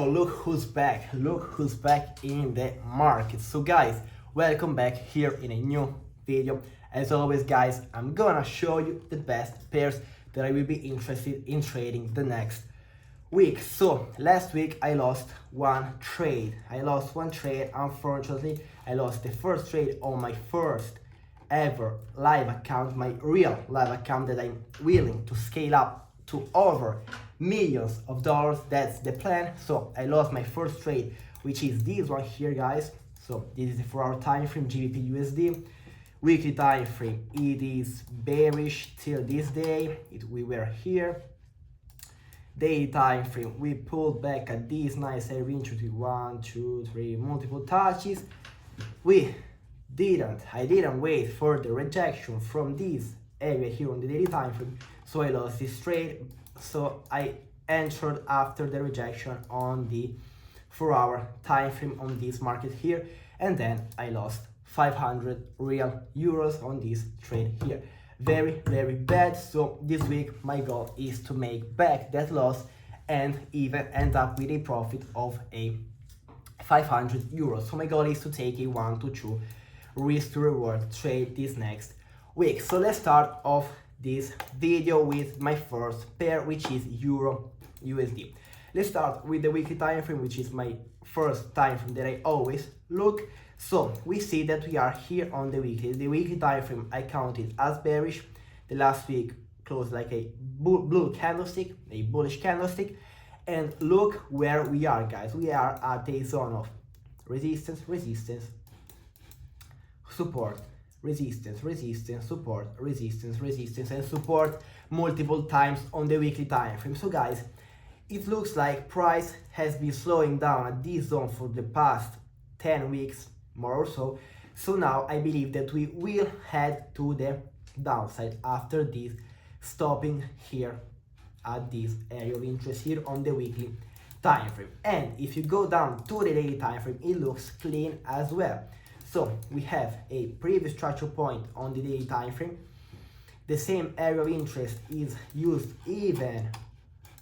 look who's back, in the market. So guys, welcome back here in a new video. As always guys, I'm gonna show you the best pairs that I will be interested in trading the next week. So last week I lost one trade. Unfortunately. I lost the first trade on my first ever live account, my real live account that I'm willing to scale up to over millions of dollars. That's the plan. So I lost my first trade, which is this one here guys. So this is the 4 hour time frame, GBP USD. Weekly time frame, it is bearish till this day. We were here. Daily time frame, we pulled back at this nice area entry, 1 2 3 multiple touches. I didn't wait for the rejection from this area here on the daily time frame, so I lost this trade. So I entered after the rejection on the 4 hour time frame on this market here, and then I lost 500 real euros on this trade here. Very bad. So this week my goal is to make back that loss and even end up with a profit of a 500 euros. So my goal is to take a 1 to 2 risk to reward trade this next week. So let's start off this video with my first pair, which is Euro USD. Let's start with the weekly time frame, which is my first time frame that I always look. So we see that we are here on the weekly. The weekly time frame I counted as bearish. The last week closed like a blue candlestick, a bullish candlestick. And look where we are guys. We are at a zone of resistance, support, resistance, support, resistance, and support multiple times on the weekly time frame. So guys, it looks like price has been slowing down at this zone for the past 10 weeks more or so. So now I believe that we will head to the downside after this stopping here at this area of interest here on the weekly time frame. And if you go down to the daily time frame, it looks clean as well. So we have a previous structure point on the daily time frame. The same area of interest is used even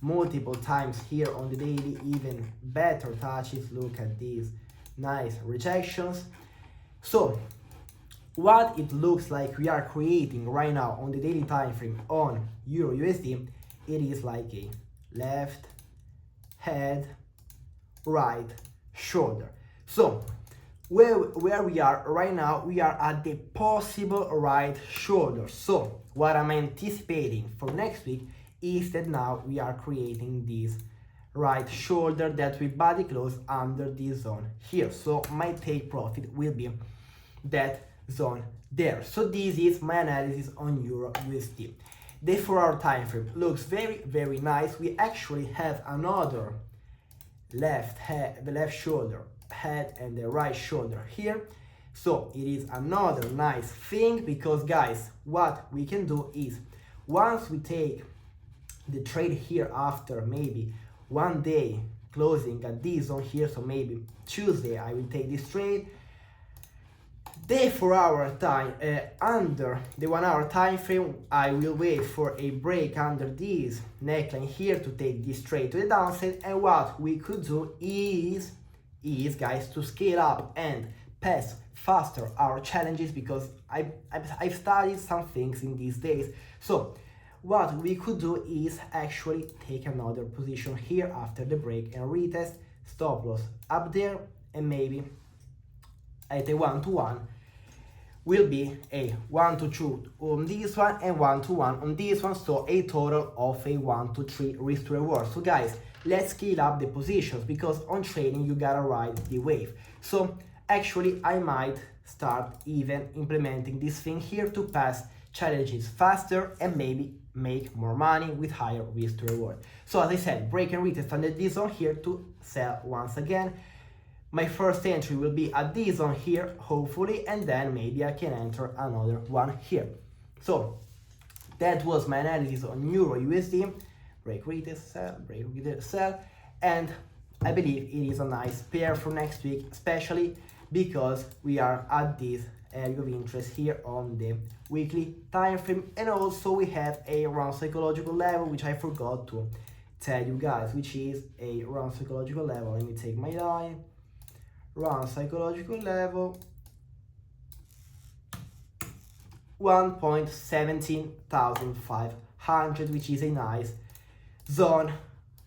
multiple times here on the daily, even better touches. Look at these nice rejections. So what it looks like we are creating right now on the daily time frame on Euro USD, it is like a left head, right shoulder. So where we are right now, we are at the possible right shoulder. So what I'm anticipating for next week is that now we are creating this right shoulder that will body close under this zone here. So my take profit will be that zone there. So this is my analysis on Euro USD. The 4 hour time frame looks very nice. We actually have another left head, the left shoulder head, and the right shoulder here. So it is another nice thing, because guys, what we can do is once we take the trade here after maybe one day closing at this zone here, so maybe Tuesday I will take this trade. The 4 hour time under the 1 hour time frame, I will wait for a break under this neckline here to take this trade to the downside. And what we could do is guys, to scale up and pass faster our challenges, because I've studied some things in these days. So what we could do is actually take another position here after the break and retest, stop loss up there, and maybe at a 1 to 1 will be a 1 to 2 on this one and 1 to 1 on this one. So a total of a 1 to 3 risk to reward. So guys, let's scale up the positions, because on trading you gotta ride the wave. So actually I might start even implementing this thing here to pass challenges faster and maybe make more money with higher risk to reward. So as I said, break and retest under this zone here to sell once again. My first entry will be at this zone here, hopefully, and then maybe I can enter another one here. So that was my analysis on Euro USD. Break, retest, sell, break, retest, sell. And I believe it is a nice pair for next week, especially because we are at this area of interest here on the weekly time frame. And also we have a round psychological level, which I forgot to tell you guys, which is a round psychological level. Let me take my line, round psychological level 1.17500, which is a nice zone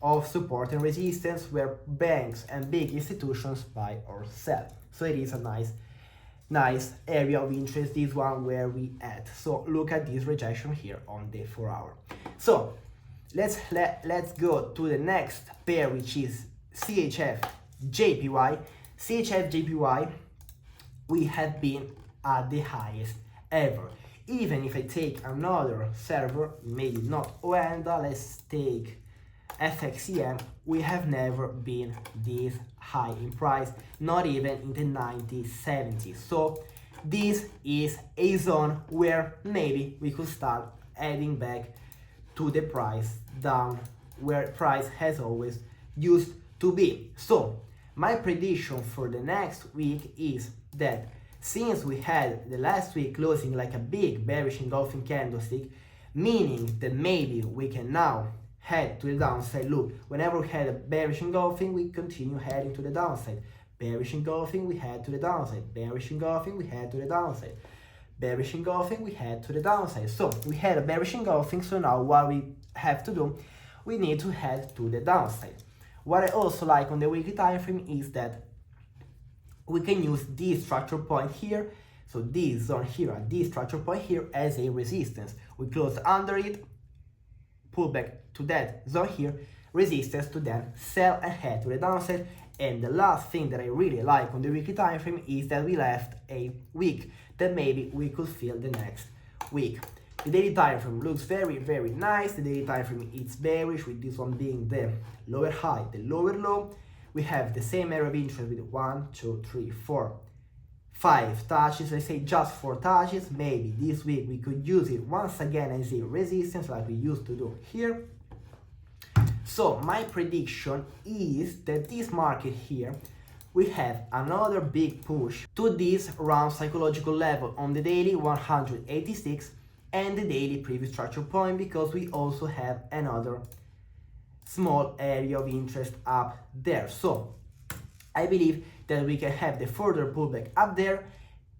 of support and resistance where banks and big institutions buy or sell. So it is a nice area of interest, this one where we at. So look at this rejection here on the 4 hour. So let's go to the next pair, which is CHF JPY. CHF JPY, we have been at the highest ever. Even if I take another server, maybe not OENDA, let's take FXCM, we have never been this high in price, not even in the 1970s. So this is a zone where maybe we could start adding back to the price down where price has always used to be. So my prediction for the next week is that since we had the last week closing like a big bearish engulfing candlestick, meaning that maybe we can now head to the downside. Look, whenever we had a bearish engulfing, we continue heading to the downside. Bearish engulfing, we head to the downside. Bearish engulfing, we head to the downside. Bearish engulfing, we head to the downside. So we had a bearish engulfing, so now what we have to do, we need to head to the downside. What I also like on the weekly time frame is that we can use this structure point here, so this zone here and this structure point here as a resistance. We close under it, pull back to that zone here, resistance to then sell and head to the downside. And the last thing that I really like on the weekly time frame is that we left a week that maybe we could fill the next week. The daily time frame looks very nice. The daily time frame is bearish, with this one being the lower high, the lower low. We have the same area of interest with 1, 2, 3, 4, 5 touches. Let's say just 4 touches. Maybe this week we could use it once again as a resistance like we used to do here. So my prediction is that this market here, we have another big push to this round psychological level on the daily 186 and the daily previous structure point, because we also have another small area of interest up there. So I believe that we can have the further pullback up there.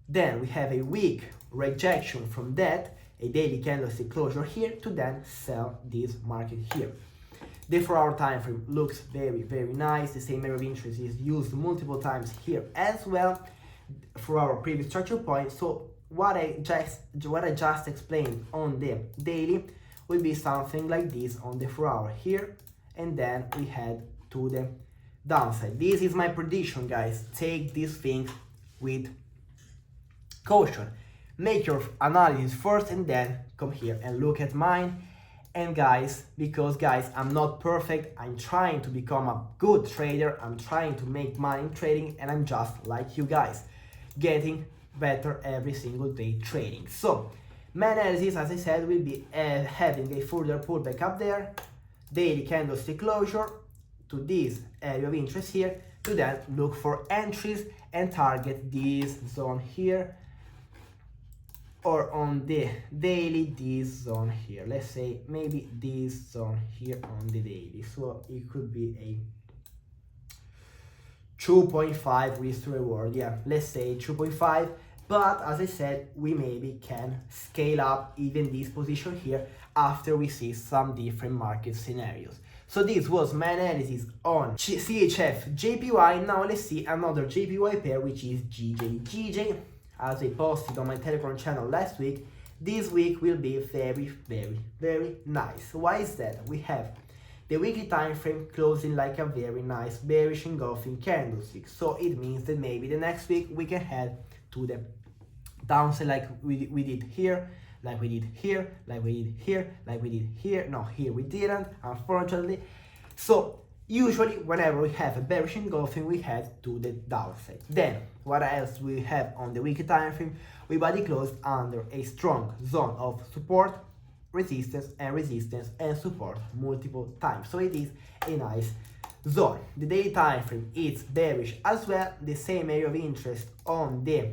Then we have a weak rejection from that, a daily candlestick closure here to then sell this market here. The 4 hour time frame looks very nice. The same area of interest is used multiple times here as well for our previous structure point. So what I just explained on the daily will be something like this on the 4 hour here, and then we head to the downside. This is my prediction, guys. Take these things with caution. Make your analysis first and then come here and look at mine. And guys, because guys, I'm not perfect, I'm trying to become a good trader, I'm trying to make money in trading, and I'm just like you guys, getting better every single day trading. So my analysis, as I said, will be having a further pullback up there, daily candlestick closure to this area of interest here, to then look for entries and target this zone here, or on the daily this zone here. Let's say maybe this zone here on the daily. So it could be a 2.5 risk to reward. Yeah, let's say 2.5. But as I said, we maybe can scale up even this position here after we see some different market scenarios. So this was my analysis on CHF JPY. Now let's see another JPY pair, which is GJ. As I posted on my Telegram channel last week, this week will be very nice. Why is that? We have the weekly time frame closing like a very nice bearish engulfing candlestick. So it means that maybe the next week we can head to the downside like we did here, like we did here, like we did here, like we did here. No, here we didn't, unfortunately. So usually whenever we have a bearish engulfing, we head to the downside. Then what else we have on the weekly time frame? We body closed under a strong zone of support, resistance and support multiple times. So it is a nice zone. The daily time frame is bearish as well. The same area of interest on the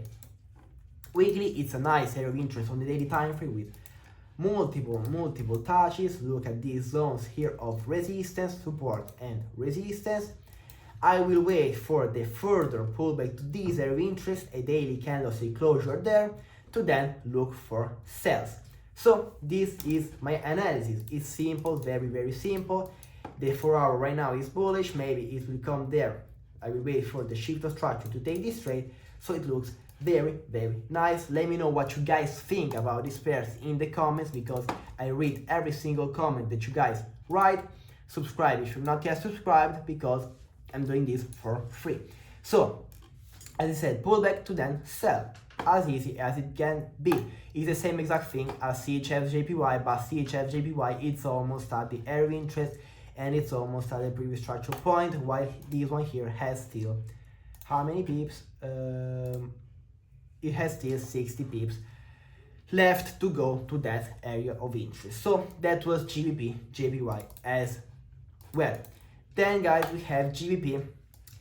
weekly. It's a nice area of interest on the daily time frame with multiple touches. Look at these zones here of resistance, support and resistance. I will wait for the further pullback to this area of interest, a daily candlestick closure there, to then look for sells. So this is my analysis. It's simple, very simple. The 4 hour right now is bullish, maybe it will come there. I will wait for the shift of structure to take this trade, so it looks very nice. Let me know what you guys think about these pairs in the comments, because I read every single comment that you guys write. Subscribe if you're not yet subscribed, because I'm doing this for free. So as I said, pullback to then sell, as easy as it can be. It's the same exact thing as CHF JPY, but CHF JPY it's almost at the area of interest and it's almost at the previous structure point, while this one here has still how many pips? It has still 60 pips left to go to that area of interest. So that was GBP JPY as well. Then guys, we have GBP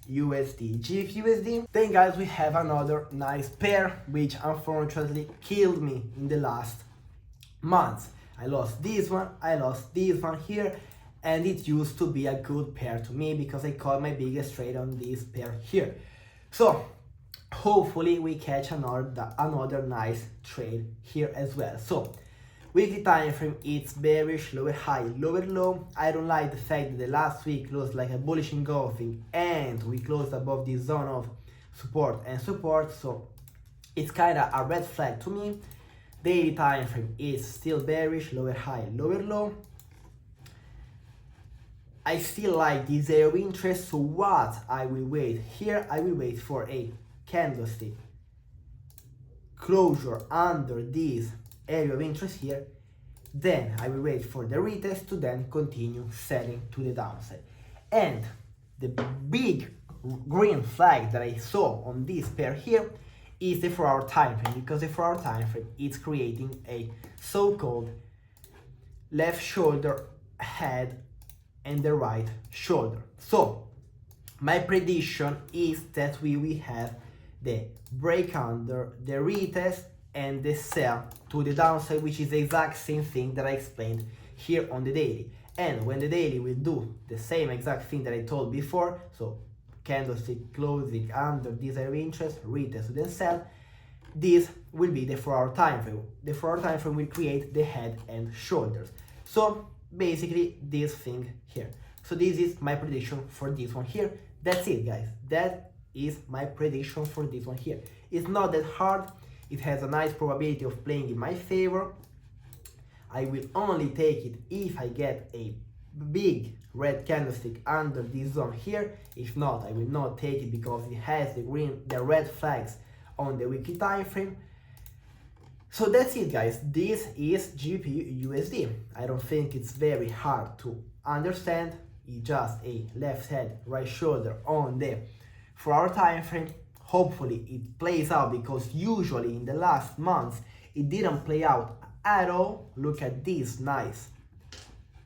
USD. GBP USD. Then guys, we have another nice pair which unfortunately killed me in the last months. I lost this one, I lost this one here, and it used to be a good pair to me because I caught my biggest trade on this pair here. So hopefully we catch another nice trade here as well. So weekly time frame, it's bearish, lower high, lower low. I don't like the fact that the last week closed like a bullish engulfing and we closed above this zone of support and support, so it's kind of a red flag to me. Daily time frame is still bearish, lower high, lower low. I still like this area of interest, so what I will wait here, I will wait for a candlestick closure under this area of interest here. Then I will wait for the retest to then continue selling to the downside. And the big green flag that I saw on this pair here is the 4 hour time frame, because the 4 hour time frame is creating a so-called left shoulder head and the right shoulder. So my prediction is that we will have the break under, the retest and the sell to the downside, which is the exact same thing that I explained here on the daily. And when the daily will do the same exact thing that I told before, so candlestick closing under this area of interest, retest to then sell, this will be the 4 hour time frame. The 4 hour time frame will create the head and shoulders. So basically this thing here. So this is my prediction for this one here. That's it guys, that is my prediction for this one here. It's not that hard, it has a nice probability of playing in my favor. I will only take it if I get a big red candlestick under this zone here. If not, I will not take it because it has the red flags on the weekly time frame. So that's it guys, this is GBP USD. I don't think it's very hard to understand. It's just a left head, right shoulder on the 4 hour time frame. Hopefully it plays out, because usually in the last months it didn't play out at all. Look at these nice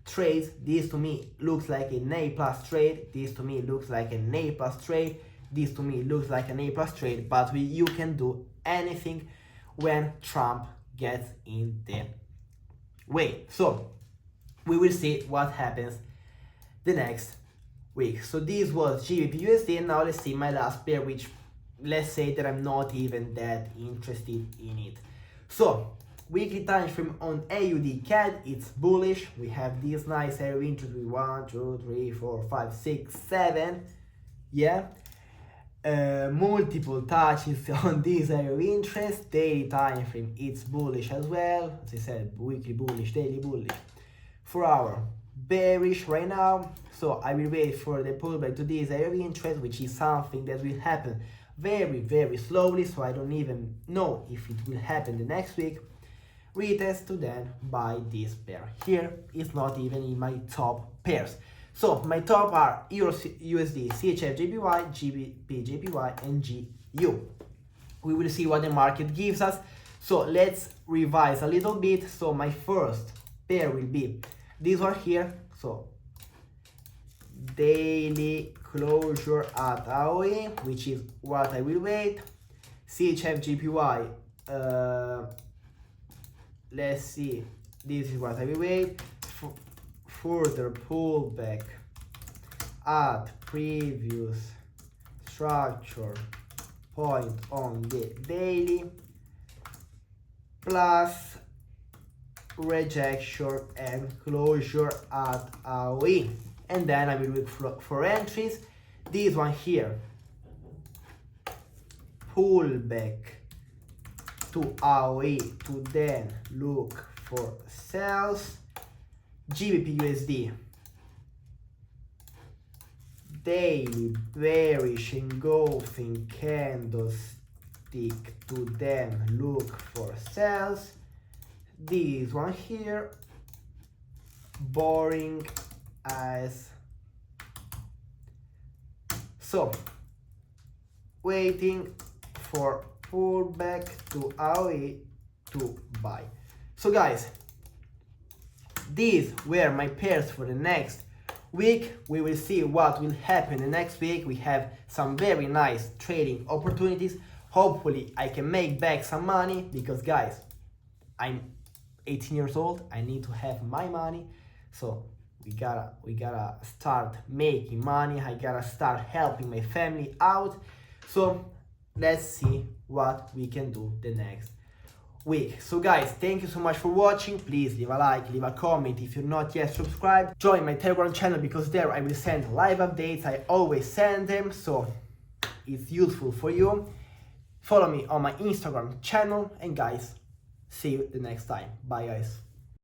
trades. This to me looks like an A plus trade. This to me looks like an A plus trade. This to me looks like an A plus trade. But you can do anything when Trump gets in the way. So we will see what happens the next week. So this was GBP USD, and now let's see my last pair, which let's say that I'm not even that interested in it. So weekly time frame on AUD CAD, it's bullish. We have this nice area of interest with 1, 2, 3, 4, 5, 6, 7. Yeah. Multiple touches on this area of interest. Daily time frame, it's bullish as well. As I said, weekly bullish, daily bullish. 4 hour bearish right now. So I will wait for the pullback to this area of interest, which is something that will happen very slowly, so I don't even know if it will happen the next week. Retest to then buy this pair here. It's not even in my top pairs. So my top are Euro USD, CHF JPY, GBP JPY and GU. We will see what the market gives us. So let's revise a little bit. So my first pair will be this one here. So daily closure at AOE, which is what I will wait. CHF JPY, let's see, this is what I will wait. Further pullback at previous structure point on the daily, plus rejection and closure at AOE, and then I will look for entries. This one here, pullback to AOE to then look for sells. GBP USD, daily bearish engulfing candlestick to then look for sells. This one here, boring as so, waiting for pullback to AOE to buy. So guys, these were my pairs for the next week. We will see what will happen the next week. We have some very nice trading opportunities. Hopefully I can make back some money, because guys, I'm 18 years old. I need to have my money. So we gotta start making money. I gotta start helping my family out. So let's see what we can do the next week. So guys, thank you so much for watching. Please leave a like, leave a comment if you're not yet subscribed. Join my Telegram channel, because there I will send live updates. I always send them, so it's useful for you. Follow me on my Instagram channel, and guys, see you the next time. Bye guys.